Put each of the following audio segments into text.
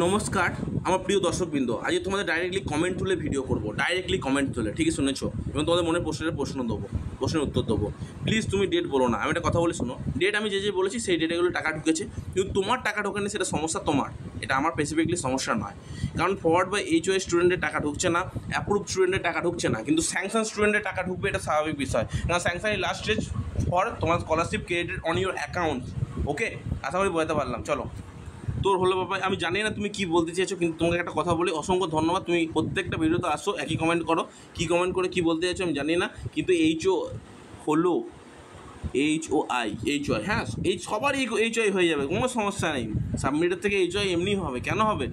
নমস্কার আমার প্রিয় দর্শকবৃন্দ, আজ তোমাদের ডাইরেক্টলি কমেন্ট তুলে ভিডিও করব, ডাইরেক্টলি কমেন্ট তুলে, ঠিকই শুনেছো, এবং তোমাদের মনে প্রশ্নের উত্তর দেবো। প্লিজ তুমি ডেট বলো না, আমি একটা কথা বলে শোনো, ডেট আমি যে বলেছি সেই ডেটেগুলো টাকা ঢুকেছে, কিন্তু তোমার টাকা ঢোকেনি সেটা সমস্যা তোমার, এটা আমার স্পেসিফিকলি সমস্যা নয়। কারণ ফরওয়ার্ড বা এইচওএ স্টুডেন্টের টাকা ঢুকছে না, অ্যাপ্রুভ স্টুডেন্টের টাকা ঢুকছে না, কিন্তু স্যাংশন স্টুডেন্টের টাকা ঢুকবে, এটা স্বাভাবিক বিষয়। কারণ sanction is last stage for তোমার scholarship credited on your account. Okay, আশা করি বোঝাতে পারলাম। চলো, তোর হলো বাবা, আমি জানি না তুমি কী বলতে চেয়েছো, কিন্তু তোমাকে একটা কথা বলি, অসংখ্য ধন্যবাদ। তুমি প্রত্যেকটা ভিডিওতে আসো, একই কমেন্ট করো, কী কমেন্ট করে কী বলতে চাইছো আমি জানি না, কিন্তু হলো এইচ ও আই, হ্যাঁ, এই সবারই এইচ হয়ে যাবে, কোনো সমস্যা নেই। সাবমিটের থেকে এমনি হবে, কেন হবে?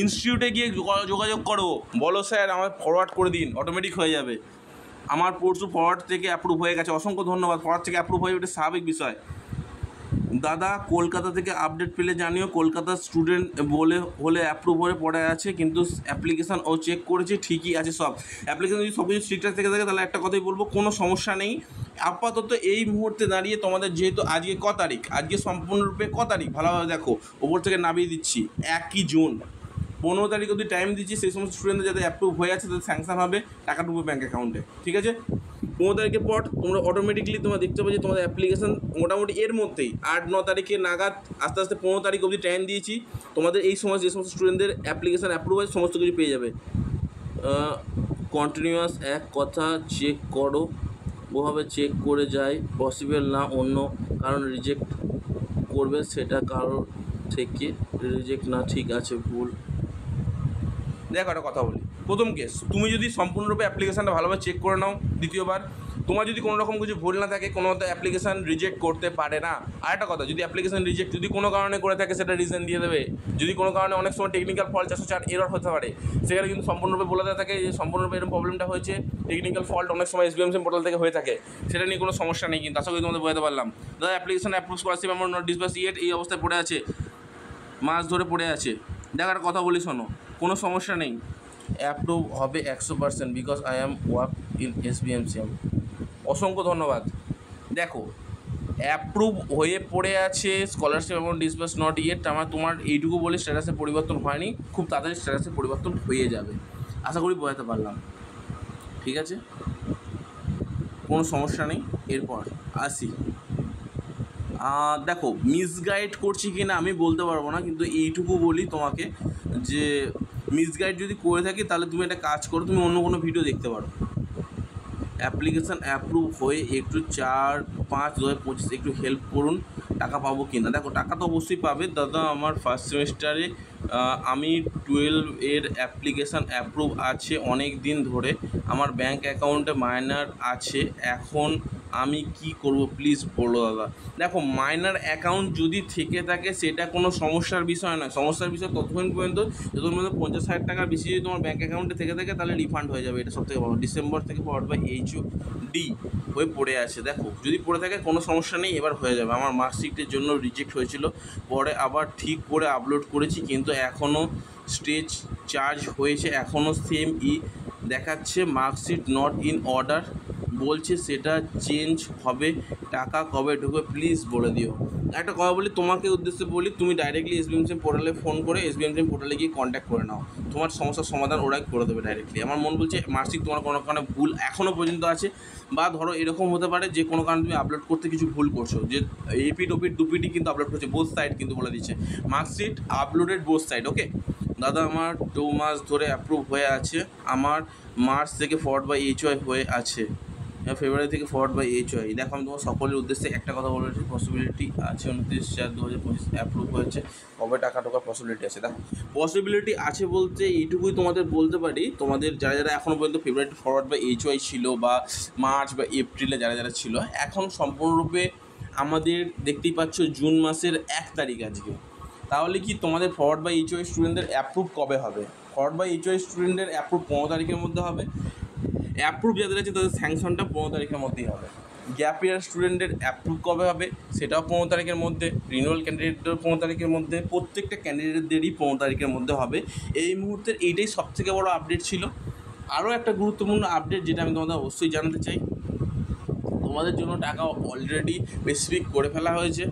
ইনস্টিটিউটে গিয়ে যোগাযোগ করো, বলো স্যার আমার ফরওয়ার্ড করে দিন, অটোমেটিক হয়ে যাবে। আমার পরশু ফরওয়ার্ড থেকে অ্যাপ্রুভ হয়ে গেছে, অসংখ্য ধন্যবাদ। ফরওয়ার্ড থেকে অ্যাপ্রুভ হয়ে, এটা স্বাভাবিক বিষয়। দাদা কলকাতা থেকে আপডেট পেলে জানিও, কলকাতার স্টুডেন্ট হলে অ্যাপ্রুভ হয়ে পড়ে আছে, কিন্তু অ্যাপ্লিকেশান ও চেক করেছে, ঠিকই আছে সব। অ্যাপ্লিকেশান যদি সব কিছু ঠিকঠাক থেকে থাকে তাহলে একটা কথাই বলবো, কোনো সমস্যা নেই। আপাতত এই মুহূর্তে দাঁড়িয়ে তোমাদের যেহেতু আজকে ক তারিখ, আজকে সম্পূর্ণরূপে ক তারিখ ভালোভাবে দেখো, ওপর থেকে নামিয়ে দিচ্ছি 1 জুন, 15 তারিখ অবধি টাইম দিচ্ছি। সেই সমস্ত স্টুডেন্টদের যাদের অ্যাপ্রুভ হয়ে আছে তাদের স্যাংশন হবে, টাকা ঢুকবে ব্যাঙ্ক অ্যাকাউন্টে, ঠিক আছে? 15 তারিখের পর তোমরা অটোমেটিকলি তোমরা দেখতে পাচ্ছি তোমাদের অ্যাপ্লিকেশান মোটামুটি এর মধ্যেই 8-9 তারিখে নাগাদ, আস্তে আস্তে 15 তারিখ অবধি টাইম দিয়েছি। তোমাদের এই সময় যে সমস্ত স্টুডেন্টদের অ্যাপ্লিকেশান অ্যাপ্রুভ হয় সমস্ত কিছু পেয়ে যাবে। কন্টিনিউয়াস এক কথা চেক করো, ওভাবে চেক করে যায়, পসিবল না অন্য কারণ রিজেক্ট করবে, সেটা কারোর থেকে রিজেক্ট না, ঠিক আছে ভুল। দেখো একটা কথা বলি, প্রথম কেস, তুমি যদি সম্পূর্ণরূপে অ্যাপ্লিকেশানটা ভালোভাবে চেক করে নাও, দ্বিতীয়বার তোমার যদি কোনো রকম কিছু ভুল না থাকে, কোনো মতো অ্যাপ্লিকেশান রিজেক্ট করতে পারে না। আর একটা কথা, যদি অ্যাপ্লিকেশান রিজেক্ট যদি কোনো কারণে করে থাকে সেটা রিজন দিয়ে দেবে। যদি কোনো কারণে অনেক সময় টেকনিক্যাল ফল্ট 404 এরর হতে পারে, সেখানে কিন্তু সম্পূর্ণরূপে বলে দেওয়া থাকে যে সম্পূর্ণরূপে এরকম প্রবলেমটা হয়েছে, টেকনিক্যাল ফল্ট অনেক সময় SBMSIM পোর্টাল থেকে হয়ে থাকে, সেটা নিয়ে কোনো সমস্যা নেই। কিন্তু আশা করি তোমাদের বোঝাতে পারলাম। দাদা অ্যাপ্লিকেশান অ্যাপ্রুভ স্কলারশিপ আমার নট ডিসবার্স ইয়েট, এই অবস্থায় পড়ে আছে, মাস ধরে পড়ে আছে। দেখার কথা বলি শোনো, কোনো সমস্যা নেই, অ্যাপ্রুভ হবে 100% because I am work in SBMSIM। অসংখ্য ধন্যবাদ। দেখো অ্যাপ্রুভ হয়ে পড়ে আছে, স্কলারশিপ এবং ডিসবার্স নট ইয়েট, তোমার এইটুকু বলে স্ট্যাটাসে পরিবর্তন হয়নি, খুব তাড়াতাড়ি স্ট্যাটাসে পরিবর্তন হয়ে যাবে, আশা করি বোঝাতে পারলাম, ঠিক আছে? কোনো সমস্যা নেই। এরপর আসি, দেখো মিসগাইড করছি কি না আমি বলতে পারবো না, কিন্তু এইটুকু বলি তোমাকে যে মিসগাইড যদি করে থাকি তাহলে তুমি একটা কাজ করো, তুমি অন্য কোনো ভিডিও দেখতে পারো। অ্যাপ্লিকেশান অ্যাপ্রুভ হয়ে একটু 4-5-2025 একটু হেল্প করুন, টাকা পাবো কি না। দেখো টাকা তো অবশ্যই পাবে দাদা, আমার ফার্স্ট সেমিস্টারে আমি 12 এর অ্যাপ্লিকেশান অ্যাপ্রুভ আছে অনেক দিন ধরে, আমার ব্যাঙ্ক অ্যাকাউন্টে মাইনার আছে, এখন আমি কি করব প্লিজ বলো দাদা। দেখো মাইনার অ্যাকাউন্ট যদি থেকে থাকে সেটা কোনো সমস্যার বিষয় নয়, সমস্যার বিষয় ততক্ষণ পর্যন্ত যতক্ষণ পর্যন্ত 50,000 টাকার বেশি যদি তোমার ব্যাঙ্ক অ্যাকাউন্টে থেকে থাকে তাহলে রিফান্ড হয়ে যাবে, এটা সবথেকে ভালো। ডিসেম্বর থেকে ফরওয়ার্ড বাই HOD হয়ে পড়ে আছে, দেখো যদি পড়ে থাকে কোনো সমস্যা নেই, এবার হয়ে যাবে। আমার মার্কশিটের জন্য রিজেক্ট হয়েছিল, পরে আবার ঠিক করে আপলোড করেছি, কিন্তু এখনও স্টেজ চার্জ হয়েছে, এখনও সেম দেখাচ্ছে, মার্কশিট নট ইন অর্ডার বলছে, সেটা চেঞ্জ হবে, টাকা কবে ঢুকবে প্লিজ বলে দিও। একটা কথা বলি, তোমাকে উদ্দেশ্যে বলি, তুমি ডাইরেক্টলি SBMSIM পোর্টালে ফোন করে SBMSIM পোর্টালে গিয়ে কন্ট্যাক্ট করে নাও, তোমার সমস্যার সমাধান ওরাই করে দেবে ডাইরেক্টলি। আমার মন বলছে মার্কশিট তোমার কোনো কারণে ভুল এখনও পর্যন্ত আছে, বা ধরো এরকম হতে পারে যে কোনো কারণে তুমি আপলোড করতে কিছু ভুল করছো, যে এপিট ওপিট দুপিটি কিন্তু আপলোড করছে, বোথ সাইড কিন্তু বলে দিচ্ছে, মার্কশিট আপলোডেড বোথ সাইড। ওকে দাদা আমার 2 মাস ধরে অ্যাপ্রুভ হয়ে আছে, আমার মার্চ থেকে ফরওয়ার্ড বাই HOI হয়ে আছে, ফেব্রুয়ারি থেকে ফরওয়ার্ড বাই HOI। দেখো আমি তোমার সকলের উদ্দেশ্যে একটা কথা বলেছি, পসিবিলিটি আছে 29/4/2025 অ্যাপ্রুভ হয়েছে, কবে টাকা ঢোকার পসিবিলিটি আছে। দেখো পসিবিলিটি আছে বলতে এইটুকুই তোমাদের বলতে পারি, তোমাদের যারা যারা এখনও পর্যন্ত ফেব্রুয়ারি ফরওয়ার্ড বাই HOI ছিল, বা মার্চ বা এপ্রিলে যারা যারা ছিল, এখন সম্পূর্ণরূপে আমাদের দেখতেই পাচ্ছ জুন মাসের 1 তারিখ আজকে, তাহলে কি তোমাদের ফরওয়ার্ড বাই HOI স্টুডেন্টদের অ্যাপ্রুভ কবে হবে? ফরওয়ার্ড বাই HOI স্টুডেন্টদের অ্যাপ্রুভ 15 তারিখের মধ্যে হবে, অ্যাপ্রুভ যাদের আছে তাদের স্যাংশনটা 15 তারিখের মধ্যেই হবে। গ্যাপ ইয়ার স্টুডেন্টের অ্যাপ্রুভ কবে হবে সেটাও 15 তারিখের মধ্যে, রিনিউয়াল ক্যান্ডিডেটদের 15 তারিখের মধ্যে, প্রত্যেকটা ক্যান্ডিডেটদেরই 15 তারিখের মধ্যে হবে। এই মুহূর্তের এইটাই সবথেকে বড় আপডেট ছিল। আরও একটা গুরুত্বপূর্ণ আপডেট যেটা আমি তোমাদের অবশ্যই জানাতে চাই, তোমাদের জন্য টাকা অলরেডি স্পেসিফিক করে ফেলা হয়েছে,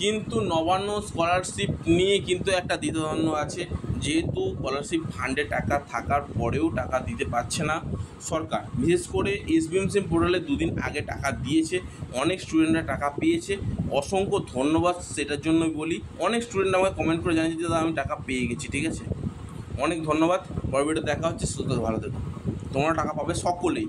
কিন্তু নবান্ন স্কলারশিপ নিয়ে কিন্তু একটা দ্বিধাদ্বন্দ্ব আছে, যেহেতু স্কলারশিপ ফান্ডে টাকা থাকার পরেও টাকা দিতে পারছে না সরকার। বিশেষ করে এসবিএমসি পোর্টালে দুদিন আগে টাকা দিয়েছে, অনেক স্টুডেন্টরা টাকা পেয়েছে, অসংখ্য ধন্যবাদ সেটার জন্যই বলি। অনেক স্টুডেন্ট আমাকে কমেন্ট করে জানিয়েছে দাদা আমি টাকা পেয়ে গেছি, ঠিক আছে, অনেক ধন্যবাদ। পরের ভিডিও দেখা হচ্ছে, সুস্থ ভালো থেকো, তোমরা টাকা পাবে সকলেই।